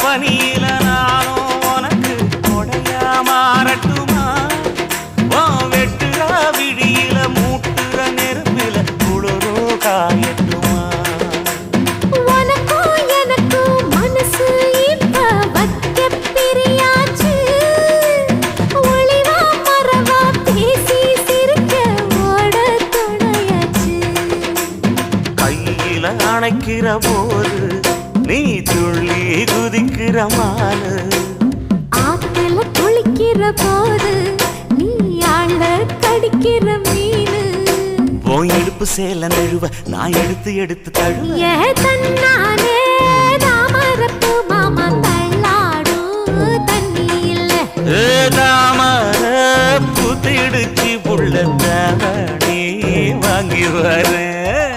பனியில நானும் உனக்கு கொடையா மாறட்டுமா வெட்டுற விடியில மூட்டுற நெருப்பில குளிரோ காயட்டுமா உனக்கும் எனக்கும் மனசு இப்ப வைக்க பிரியாச்சு ஒளிவா மரவா பேசி சிரிக்க ஓட துணையாச்சு கையில அணைக்கிற போது நீ துள்ளி குதிக்கிற மானு ஆத்துல குளிக்கிற போது நீ ஆள கடிக்கிற மீனு போய் எடுப்பு சேல நழுவ நான் எடுத்து எடுத்து தழுவ ஏ தன்னானே தாமரப்பு மாமா தள்ளாடும் தண்ணி இல்ல தாமர பூத்திடுச்சு புள்ள தானே வாங்கி வரேன்